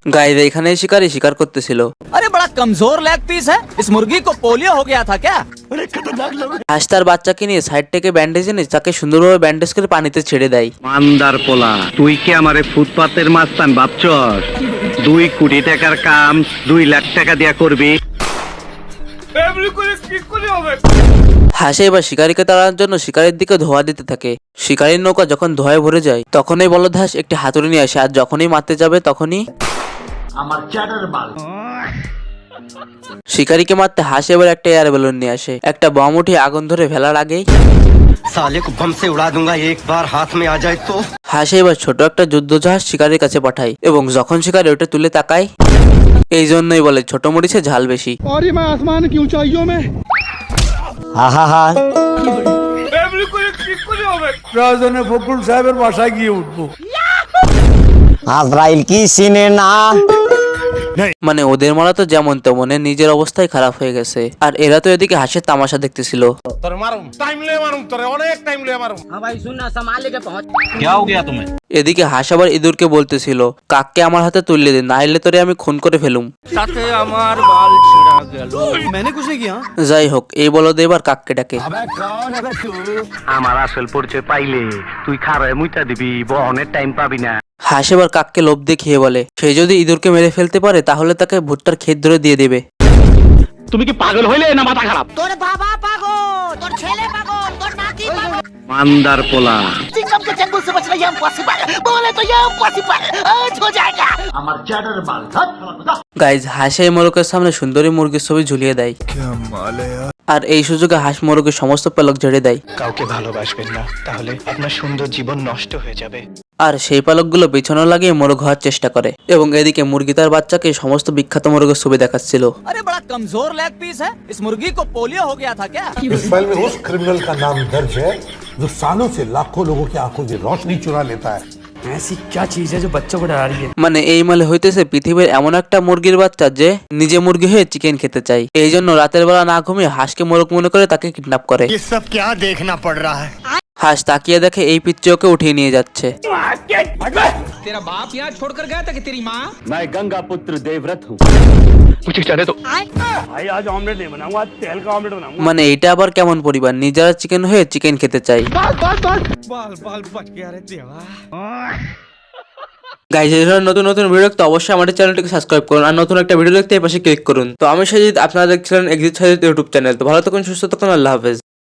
Guys এখানে শিকারি শিকার করতেছিল। अरे बड़ा कमजोर लेग पीस है, इस मुर्गी को पोलियो हो गया था क्या? হাঁস তার বাচ্চাকে নিয়ে সাইড থেকে ব্যান্ডেজ এনে তাকে সুন্দরভাবে ব্যান্ডেজ করে পানিতে ছেড়ে দেয়। মান্দার পোলা, তুই কি আমারে ফুটপাতের মাস্তান ভাবছস? 2 কোটি টাকার কাম 2 লাখ টাকা দিয়া করবি? হাসে এবার শিকারীকে তাড়ানোর জন্য শিকারের দিকে ধোঁয়া দিতে থাকে। শিকারীর নৌকা যখন ধোঁয়ায় ভরে যায় তখনই বলদ হাঁস একটি হাতুড়ি নিয়ে আসে, আর যখনই মারতে যাবে তখনই শিকারীকে মারতে হাঁস এবার একটা এয়ার বেলুন নিয়ে আসে। একটা বম উঠিয়ে আগুন ধরে ফেলার আগেই साले को बम से उड़ा दूंगा एक बार हाथ में आ जाए तो। হাসে এবার ছোট একটা যুদ্ধ জাহাজ শিকারীর কাছে পাঠায়, এবং যখন শিকারী ওটা তুলে তাকায়, এই জন্যই বলে ছোট মরিচে ঝাল বেশি। और ये मैं आसमान की ऊंचाइयों में প্রয়োজনে ফখরুল সাহেবের বাসায় গিয়ে উঠবো। আজরাইল কি চিনে না? মানে ওদের মারা তো যেমন তেমন, নিজের অবস্থায় খারাপ হয়ে গেছে, আর এরা তো এদিকে হাসির তামাশা দেখতেছিল। এদিকে হাঁস আবার ইঁদুরকে বলতেছিল, কাককে আমার হাতে তুললে দিন, না হলে তোরে আমি খুন করে ফেলুম। যাই হোক, এই বলদ এবার কাককে ডাকে। আমার আসল পরিচয় পাইলে তুই খারায় মুইতা দিবি, বহনের টাইম পাবি না। হাঁস এবার কাককে লোভ দেখিয়ে বলে সে যদি ইঁদুরকে মেরে ফেলতে পারে তাহলে তাকে ভুট্টার ক্ষেত ধরে দিয়ে দেবে। তুমি কি পাগল হইলে না মাথা খারাপ? তোর বাবা পাগল, তোর ছেলে পাগল, তোর নাতি পাগল। মান্দার পোলা, सिंघम के चंगुल से बचना ये इम्पॉसिबल है, बोले तो ये इम्पॉसिबल आज हो जाएगा। গাইজ হাঁসে এই মোরগের সামনে সুন্দরী মুরগির ছবি ঝুলিয়ে দেয়, আর এই সুযোগে হাঁস মোরগের সমস্ত পালক ঝেড়ে দেয়। কাউকে ভালোবাসবেন না, তাহলে আপনার সুন্দর জীবন নষ্ট হয়ে যাবে। আর সেই পালকগুলো পিছনে লাগিয়ে মোরগ হওয়ার চেষ্টা করে, এবং এদিকে মুরগি তার বাচ্চাকে সমস্ত বিখ্যাত মোরগের ছবি দেখাচ্ছিল। अरे बड़ा कमजोर लेग पीस है, इस मुर्गी को पोलियो हो गया था क्या? इस फाइल में उस क्रिमिनल का नाम दर्ज है जो सालों से लाखों लोगों की आंखों की रोशनी चुरा लेता है। ऐसी क्या चीज है जो बच्चों को डरा रही है? মানে এই মালে হইতেছে পৃথিবীর এমন একটা মুরগির বাচ্চা যে নিজে মুরগি হয়ে চিকেন খেতে চায়। এই জন্য রাতের বেলা না ঘুমিয়ে হাঁসকে মোরগ মনে করে তাকে কিডন্যাপ করে। ये सब क्या देखना पड़ रहा है? হাঁস তাকিয়ে দেখে এই পিচ্চি ওকে উঠিয়ে নিয়ে যাচ্ছে। तेरा बाप यहाँ छोड़कर गया था कि तेरी माँ? मैं गंगा पुत्र देवव्रत हूँ। মানে এটা আবার কেমন পরিবার, নিজেরা চিকেন হয়ে চিকেন খেতে চাই। গাইজ এই ধরনের নতুন নতুন ভিডিও দেখতে অবশ্যই আমাদের চ্যানেলটিকে সাবস্ক্রাইব করুন, আর নতুন একটা ভিডিও দেখতে এই পাশে ক্লিক করুন। তো আমি সাজিদ, আপনারা দেখছিলেন এক্সিট সাজিদ ইউটিউব চ্যানেল। তো ভালো থাকুন, সুস্থ থাকুন, আল্লাহ হাফেজ।